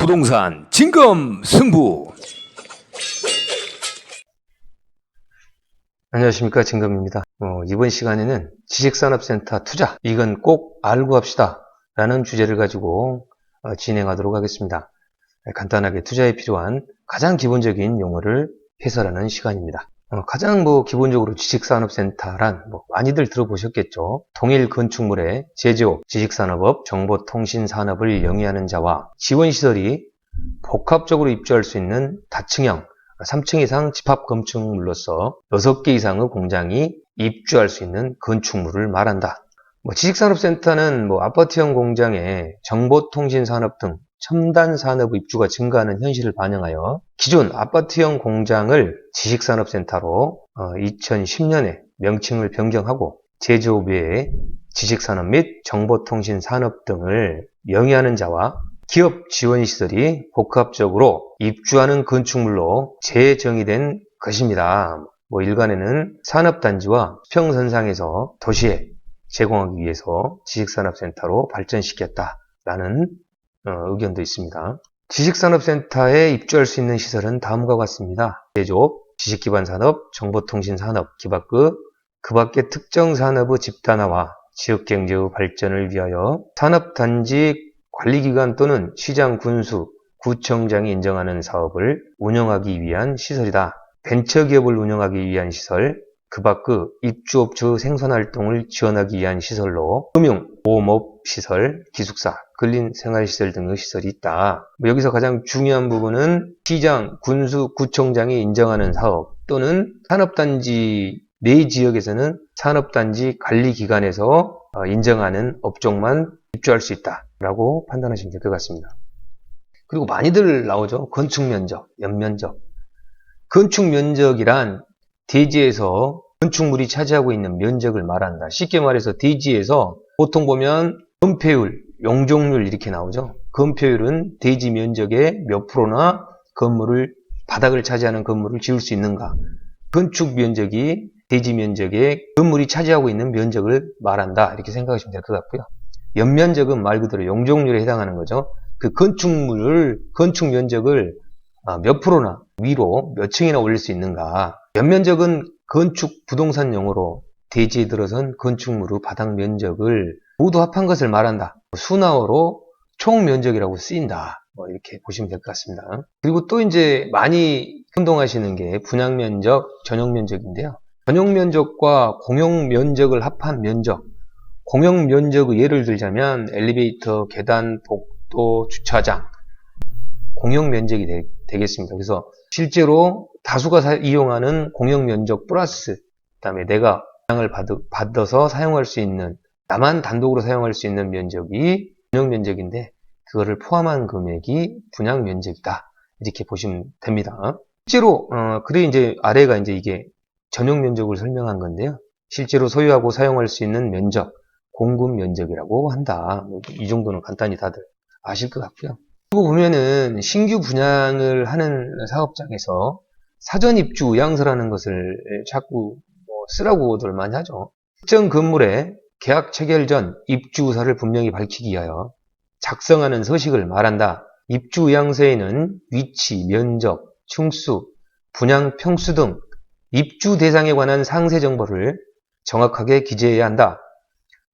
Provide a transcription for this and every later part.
부동산 진검 승부. 안녕하십니까, 진검입니다. 이번 시간에는 지식산업센터 투자, 이건 꼭 알고 합시다 라는 주제를 가지고 진행하도록 하겠습니다. 간단하게 투자에 필요한 가장 기본적인 용어를 해설하는 시간입니다. 가장 기본적으로 지식산업센터란 많이들 들어보셨겠죠. 통일 건축물의 제조업, 지식산업업, 정보통신산업을 영위하는 자와 지원시설이 복합적으로 입주할 수 있는 다층형 3층 이상 집합 건축물로서 6개 이상의 공장이 입주할 수 있는 건축물을 말한다. 지식산업센터는 아파트형 공장에 정보통신산업 등 첨단 산업 입주가 증가하는 현실을 반영하여 기존 아파트형 공장을 지식산업센터로 2010년에 명칭을 변경하고 제조업 외에 지식산업 및 정보통신산업 등을 영위하는 자와 기업 지원시설이 복합적으로 입주하는 건축물로 재정의된 것입니다. 일간에는 산업단지와 수평선상에서 도시에 제공하기 위해서 지식산업센터로 발전시켰다라는 의견도 있습니다. 지식산업센터에 입주할 수 있는 시설은 다음과 같습니다. 제조업, 지식기반산업, 정보통신산업, 그 밖의 특정 산업의 집단화와 지역경제의 발전을 위하여 산업단지 관리기관 또는 시장, 군수, 구청장이 인정하는 사업을 운영하기 위한 시설이다. 벤처기업을 운영하기 위한 시설, 그 밖의 입주업체의 생산활동을 지원하기 위한 시설로 금융, 보험업 시설, 기숙사, 근린생활시설 등의 시설이 있다. 여기서 가장 중요한 부분은 시장, 군수, 구청장이 인정하는 사업 또는 산업단지 내 지역에서는 산업단지 관리기관에서 인정하는 업종만 입주할 수 있다라고 판단하시면 될 것 같습니다. 그리고 많이들 나오죠. 건축면적, 연면적. 건축면적이란 대지에서 건축물이 차지하고 있는 면적을 말한다. 쉽게 말해서 대지에서 보통 보면 건폐율, 용적률 이렇게 나오죠. 건폐율은 대지 면적의 몇 프로나 바닥을 차지하는 건물을 지을 수 있는가. 건축 면적이 대지 면적의 건물이 차지하고 있는 면적을 말한다. 이렇게 생각하시면 될 것 같고요. 연면적은 말 그대로 용적률에 해당하는 거죠. 그 건축 면적을 몇 프로나 위로 몇 층이나 올릴 수 있는가. 연면적은 건축 부동산 용어로 대지에 들어선 건축물의 바닥 면적을 모두 합한 것을 말한다. 순화어로 총 면적이라고 쓰인다. 이렇게 보시면 될 것 같습니다. 그리고 또 이제 많이 혼동하시는 게 분양 면적, 전용 면적인데요. 전용 면적과 공용 면적을 합한 면적. 공용 면적의 예를 들자면 엘리베이터, 계단, 복도, 주차장. 공용 면적이 되겠습니다. 그래서 실제로 다수가 이용하는 공용 면적 플러스 그다음에 내가 분양을 받아서 사용할 수 있는 나만 단독으로 사용할 수 있는 면적이 전용 면적인데 그거를 포함한 금액이 분양 면적이다. 이렇게 보시면 됩니다. 실제로 그래 이제 아래가 이제 이게 전용 면적을 설명한 건데요. 실제로 소유하고 사용할 수 있는 면적, 공급 면적이라고 한다. 이 정도는 간단히 다들 아실 것 같고요. 그리고 보면은 신규 분양을 하는 사업장에서 사전 입주 의향서라는 것을 자꾸 쓰라고들 많이 하죠. 특정 건물에 계약 체결 전 입주 의사를 분명히 밝히기 위하여 작성하는 서식을 말한다. 입주 의향서에는 위치, 면적, 층수, 분양 평수 등 입주 대상에 관한 상세 정보를 정확하게 기재해야 한다.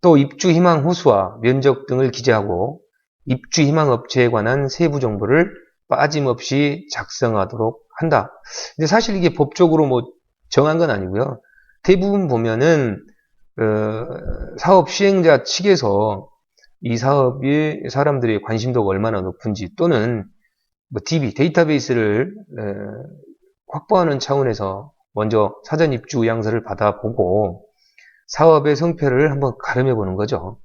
또 입주 희망 호수와 면적 등을 기재하고 입주 희망 업체에 관한 세부 정보를 빠짐없이 작성하도록 한다. 근데 사실 이게 법적으로 정한 건 아니고요. 대부분 보면은 사업 시행자 측에서 이 사업에 사람들의 관심도가 얼마나 높은지 또는 DB, 데이터베이스를 확보하는 차원에서 먼저 사전 입주 의향서를 받아보고 사업의 성패를 한번 가름해 보는 거죠.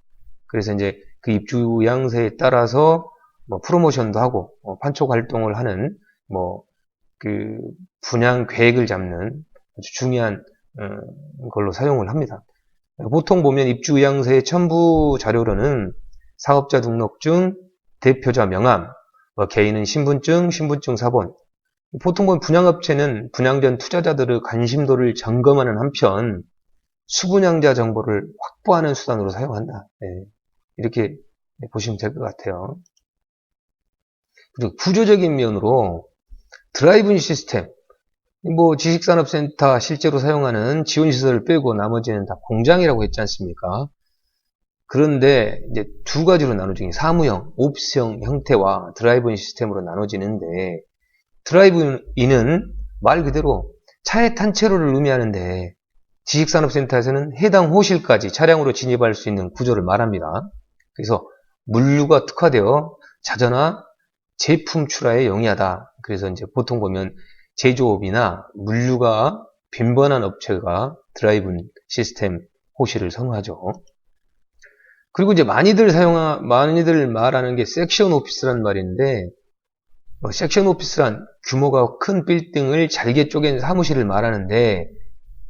그래서 이제 그 입주 의향서에 따라서 프로모션도 하고 판촉 활동을 하는 그 분양 계획을 잡는 아주 중요한 걸로 사용을 합니다. 보통 보면 입주 의향서의 첨부 자료로는 사업자 등록증, 대표자 명함, 개인은 신분증, 신분증 사본. 보통 보면 분양업체는 분양 전 투자자들의 관심도를 점검하는 한편 수분양자 정보를 확보하는 수단으로 사용한다. 이렇게 보시면 될 것 같아요. 그리고 구조적인 면으로 드라이브인 시스템, 뭐 지식산업센터 실제로 사용하는 지원시설을 빼고 나머지는 다 공장이라고 했지 않습니까? 그런데 이제 두 가지로 나눠지긴 사무형, 오피스형 형태와 드라이브인 시스템으로 나눠지는데, 드라이브인은 말 그대로 차에 탄 채로를 의미하는데, 지식산업센터에서는 해당 호실까지 차량으로 진입할 수 있는 구조를 말합니다. 그래서 물류가 특화되어 자재나 제품 출하에 용이하다. 그래서 이제 보통 보면 제조업이나 물류가 빈번한 업체가 드라이브인 시스템 호실을 선호하죠. 그리고 이제 많이들 말하는 게 섹션 오피스란 말인데, 섹션 오피스란 규모가 큰 빌딩을 잘게 쪼갠 사무실을 말하는데,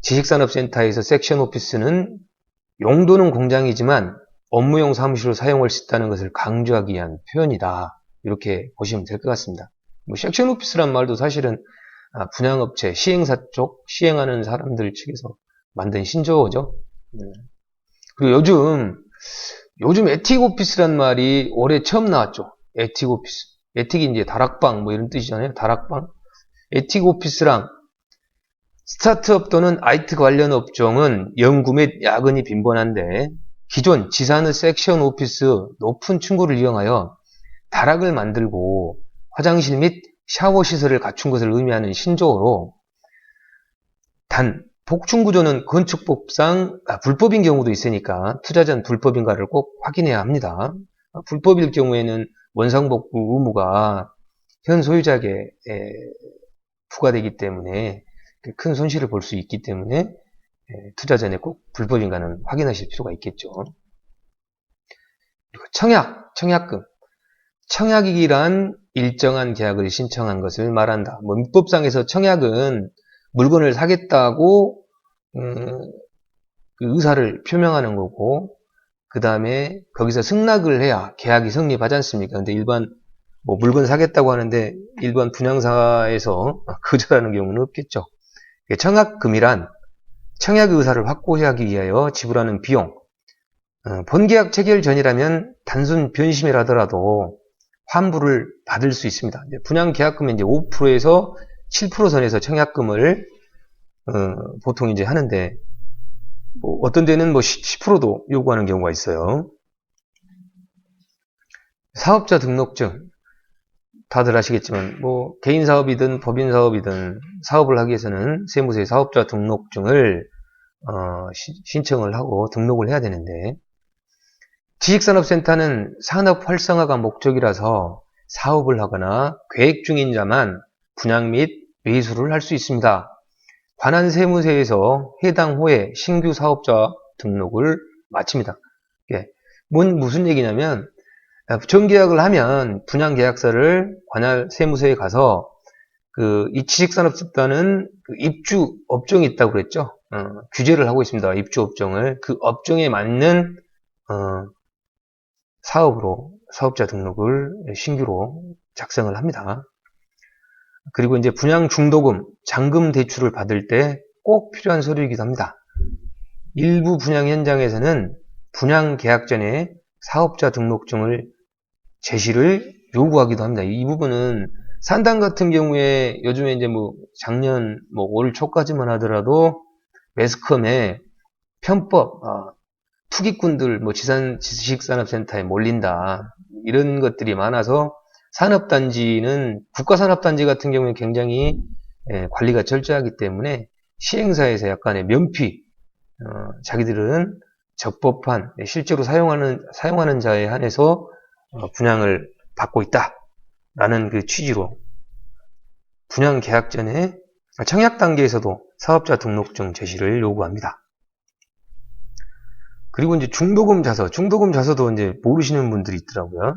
지식산업센터에서 섹션 오피스는 용도는 공장이지만 업무용 사무실로 사용할 수 있다는 것을 강조하기 위한 표현이다. 이렇게 보시면 될 것 같습니다. 섹션 오피스란 말도 사실은 분양업체, 시행사 쪽 시행하는 사람들 측에서 만든 신조어죠. 그리고 요즘 에틱 오피스란 말이 올해 처음 나왔죠. 에틱 오피스. 에틱이 이제 다락방 뭐 이런 뜻이잖아요. 다락방. 에틱 오피스랑 스타트업 또는 IT 관련 업종은 연구 및 야근이 빈번한데, 기존 지사는 섹션 오피스 높은 층고를 이용하여 다락을 만들고 화장실 및 샤워 시설을 갖춘 것을 의미하는 신조어로, 단 복층 구조는 건축법상 불법인 경우도 있으니까 투자 전 불법인가를 꼭 확인해야 합니다. 불법일 경우에는 원상복구 의무가 현 소유자에게 부과되기 때문에 큰 손실을 볼 수 있기 때문에 투자 전에 꼭 불법인가는 확인하실 필요가 있겠죠. 그리고 청약금. 청약이란 일정한 계약을 신청한 것을 말한다. 민법상에서 청약은 물건을 사겠다고 그 의사를 표명하는 거고, 그 다음에 거기서 승낙을 해야 계약이 성립하지 않습니까? 근데 일반 물건 사겠다고 하는데 일반 분양사에서 거절하는 경우는 없겠죠. 청약금이란 청약 의사를 확보하기 위하여 지불하는 비용, 본계약 체결 전이라면 단순 변심이라더라도 환불을 받을 수 있습니다. 분양 계약금은 이제 5%에서 7% 선에서 청약금을 보통 이제 하는데, 어떤 데는 10%도 요구하는 경우가 있어요. 사업자 등록증. 다들 아시겠지만 개인 사업이든 법인 사업이든 사업을 하기 위해서는 세무서에 사업자 등록증을 신청을 하고 등록을 해야 되는데, 지식산업센터는 산업 활성화가 목적이라서 사업을 하거나 계획 중인 자만 분양 및 매수를 할 수 있습니다. 관할 세무서에서 해당 호에 신규 사업자 등록을 마칩니다. 무슨 얘기냐면, 정계약을 하면 분양계약서를 관할 세무서에 가서 이 지식산업센터는 입주 업종이 있다고 그랬죠. 규제를 하고 있습니다. 입주 업종을. 그 업종에 맞는 사업으로 사업자 등록을 신규로 작성을 합니다. 그리고 이제 분양 중도금, 잔금 대출을 받을 때 꼭 필요한 서류이기도 합니다. 일부 분양 현장에서는 분양 계약 전에 사업자 등록증을 제시를 요구하기도 합니다. 이 부분은 산당 같은 경우에 요즘에 이제 작년 올 초까지만 하더라도 매스컴에 편법, 투기꾼들 지식산업센터에 몰린다, 이런 것들이 많아서 산업단지는 국가산업단지 같은 경우에 굉장히 관리가 철저하기 때문에 시행사에서 약간의 면피, 자기들은 적법한 실제로 사용하는 자에 한해서 분양을 받고 있다라는 그 취지로 분양 계약 전에 청약 단계에서도 사업자 등록증 제시를 요구합니다. 그리고 이제 중도금 자서도 이제 모르시는 분들이 있더라고요.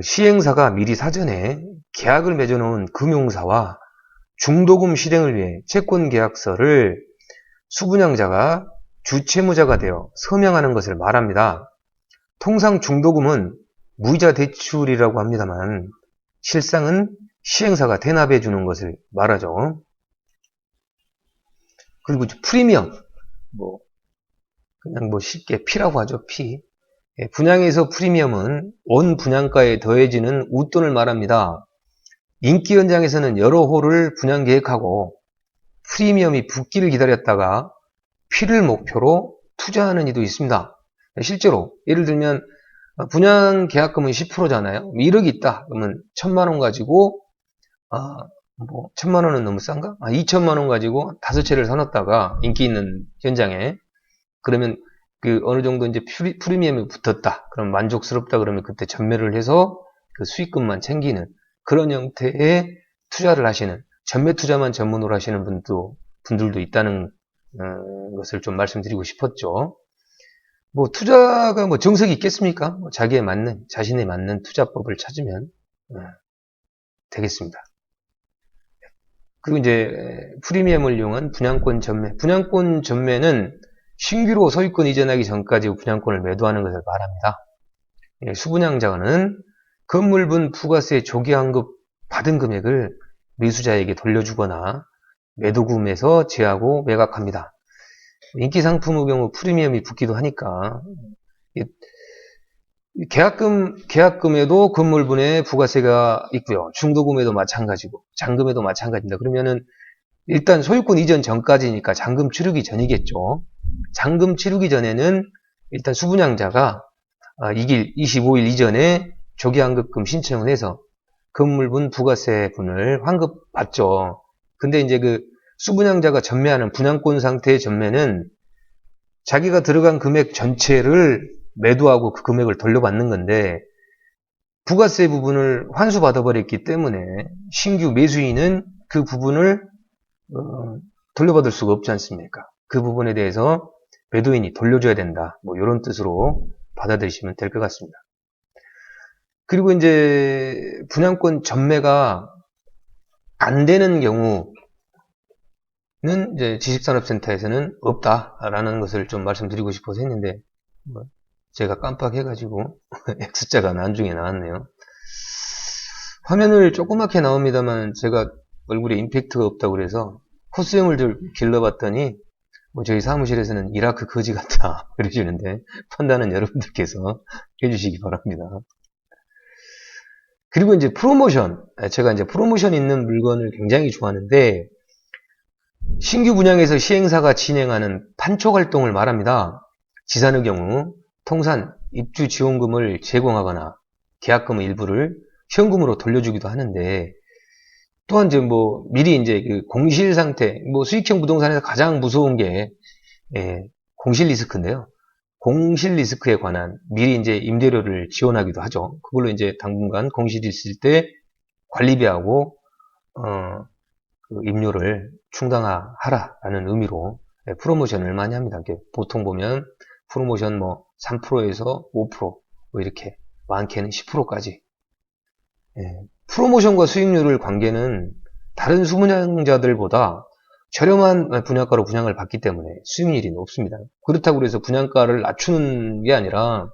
시행사가 미리 사전에 계약을 맺어놓은 금융사와 중도금 실행을 위해 채권 계약서를 수분양자가 주채무자가 되어 서명하는 것을 말합니다. 통상 중도금은 무이자 대출이라고 합니다만 실상은 시행사가 대납해 주는 것을 말하죠. 그리고 프리미엄, 그냥 쉽게 피라고 하죠. 피. 분양에서 프리미엄은 원 분양가에 더해지는 웃돈을 말합니다. 인기 현장에서는 여러 홀을 분양 계획하고 프리미엄이 붙기를 기다렸다가 피를 목표로 투자하는 이도 있습니다. 실제로 예를 들면 분양 계약금은 10%잖아요. 1억이 있다. 그러면 1,000만 원 가지고 1,000만 원은 너무 싼가? 2,000만 원 가지고 5채를 사놨다가 인기 있는 현장에 그러면 그 어느 정도 이제 프리미엄이 붙었다. 그럼 만족스럽다. 그러면 그때 전매를 해서 그 수익금만 챙기는 그런 형태의 투자를 하시는 전매 투자만 전문으로 하시는 분들도 있다는 것을 좀 말씀드리고 싶었죠. 뭐 투자가 뭐 정석이 있겠습니까? 뭐 자신에 맞는 투자법을 찾으면 되겠습니다. 그리고 이제 프리미엄을 이용한 분양권 전매. 분양권 전매는 신규로 소유권 이전하기 전까지 분양권을 매도하는 것을 말합니다. 수분양자는 건물분 부가세 조기 환급 받은 금액을 매수자에게 돌려주거나 매도금에서 제하고 매각합니다. 인기 상품의 경우 프리미엄이 붙기도 하니까 계약금에도 건물분의 부가세가 있고요. 중도금에도 마찬가지고 잔금에도 마찬가지입니다. 그러면은 일단 소유권 이전 전까지니까 잔금 치르기 전이겠죠. 잔금 치르기 전에는 일단 수분양자가 25일 이전에 조기환급금 신청을 해서 건물분 부가세분을 환급받죠. 근데 이제 그 수분양자가 전매하는 분양권 상태의 전매는 자기가 들어간 금액 전체를 매도하고 그 금액을 돌려받는 건데 부가세 부분을 환수받아버렸기 때문에 신규 매수인은 그 부분을 돌려받을 수가 없지 않습니까? 그 부분에 대해서 매도인이 돌려줘야 된다. 뭐 이런 뜻으로 받아들이시면 될 것 같습니다. 그리고 이제 분양권 전매가 안 되는 경우는 이제 지식산업센터에서는 없다라는 것을 좀 말씀드리고 싶어서 했는데 제가 깜빡해가지고 X자가 나중에 나왔네요. 화면을 조그맣게 나옵니다만 제가 얼굴에 임팩트가 없다고 그래서 코스염을 좀 길러봤더니 저희 사무실에서는 이라크 거지 같다 그러시는데 판단은 여러분들께서 해주시기 바랍니다. 그리고 이제 프로모션, 제가 이제 프로모션 있는 물건을 굉장히 좋아하는데 신규 분양에서 시행사가 진행하는 판촉 활동을 말합니다. 지산의 경우 통산 입주 지원금을 제공하거나 계약금 일부를 현금으로 돌려주기도 하는데 또한 이제 미리 이제 그 공실 상태, 수익형 부동산에서 가장 무서운 게 공실 리스크인데요. 공실 리스크에 관한 미리 이제 임대료를 지원하기도 하죠. 그걸로 이제 당분간 공실이 있을 때 관리비하고 그 임료를 충당하라라는 의미로 프로모션을 많이 합니다. 보통 보면 프로모션 3%에서 5% 이렇게 많게는 10%까지. 프로모션과 수익률을 관계는 다른 수분양자들보다 저렴한 분양가로 분양을 받기 때문에 수익률이 높습니다. 그렇다고 해서 분양가를 낮추는 게 아니라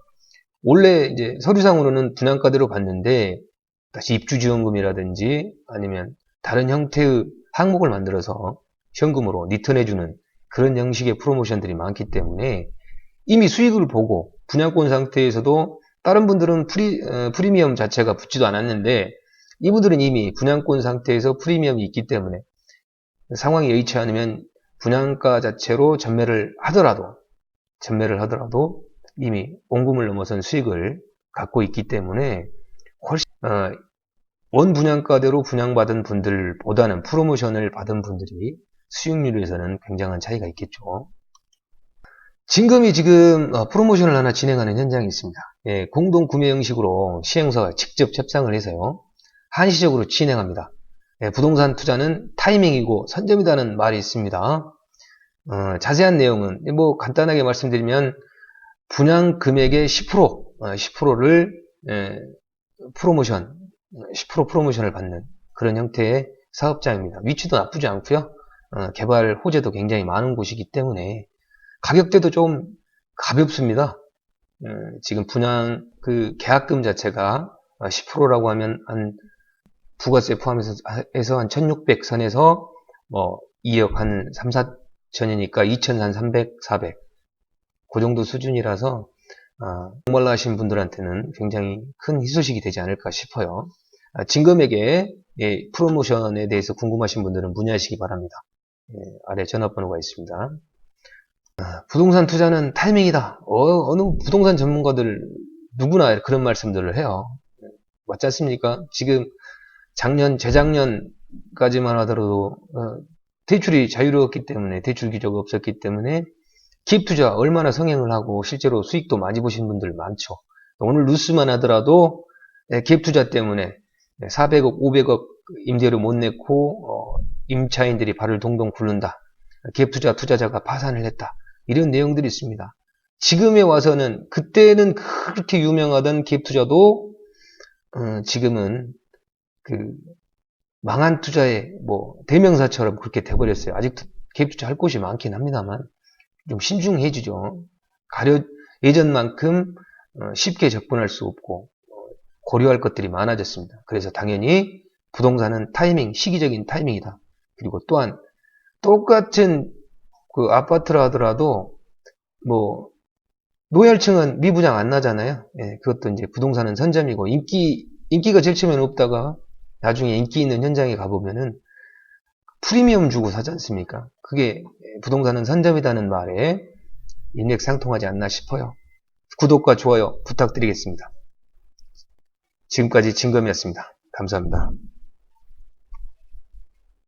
원래 이제 서류상으로는 분양가대로 받는데 다시 입주지원금이라든지 아니면 다른 형태의 항목을 만들어서 현금으로 리턴해주는 그런 형식의 프로모션들이 많기 때문에 이미 수익을 보고 분양권 상태에서도 다른 분들은 프리미엄 자체가 붙지도 않았는데 이분들은 이미 분양권 상태에서 프리미엄이 있기 때문에 상황이 여의치 않으면 분양가 자체로 전매를 하더라도 이미 원금을 넘어선 수익을 갖고 있기 때문에 훨씬 원 분양가대로 분양받은 분들보다는 프로모션을 받은 분들이 수익률에서는 굉장한 차이가 있겠죠. 진금이 지금 프로모션을 하나 진행하는 현장이 있습니다. 공동 구매 형식으로 시행사가 직접 협상을 해서요. 한시적으로 진행합니다. 부동산 투자는 타이밍이고 선점이라는 말이 있습니다. 자세한 내용은 간단하게 말씀드리면 분양 금액의 10%를 프로모션, 10% 프로모션을 받는 그런 형태의 사업장입니다. 위치도 나쁘지 않고요. 개발 호재도 굉장히 많은 곳이기 때문에 가격대도 좀 가볍습니다. 지금 분양 그 계약금 자체가 10%라고 하면 한 부가세 포함해서 한 1600 선에서 2억 한 3, 4천이니까 2천 한 300, 400 그 정도 수준이라서 목말라 하신 분들한테는 굉장히 큰 희소식이 되지 않을까 싶어요. 진검에게 프로모션에 대해서 궁금하신 분들은 문의하시기 바랍니다. 아래 전화번호가 있습니다. 부동산 투자는 타이밍이다. 어느 부동산 전문가들 누구나 그런 말씀들을 해요. 맞지 않습니까? 지금 재작년까지만 하더라도 대출이 자유로웠기 때문에, 대출 규제가 없었기 때문에 기업 투자 얼마나 성행을 하고 실제로 수익도 많이 보신 분들 많죠. 오늘 뉴스만 하더라도 기업 투자 때문에 400억, 500억 임대료 못 냈고 임차인들이 발을 동동 굴른다. 기업 투자자가 파산을 했다. 이런 내용들이 있습니다. 지금에 와서는, 그때는 그렇게 유명하던 기업 투자도 지금은 망한 투자의 대명사처럼 그렇게 돼버렸어요. 아직도 기업 투자 할 곳이 많긴 합니다만 좀 신중해지죠. 예전만큼 쉽게 접근할 수 없고 고려할 것들이 많아졌습니다. 그래서 당연히 부동산은 시기적인 타이밍이다. 그리고 또한 똑같은 아파트라 하더라도 노열층은 미분양 안 나잖아요. 그것도 이제 부동산은 선점이고 인기가 제일 처음엔 없다가 나중에 인기 있는 현장에 가보면은 프리미엄 주고 사지 않습니까? 그게 부동산은 선점이라는 말에 일맥상통하지 않나 싶어요. 구독과 좋아요 부탁드리겠습니다. 지금까지 진검이었습니다. 감사합니다.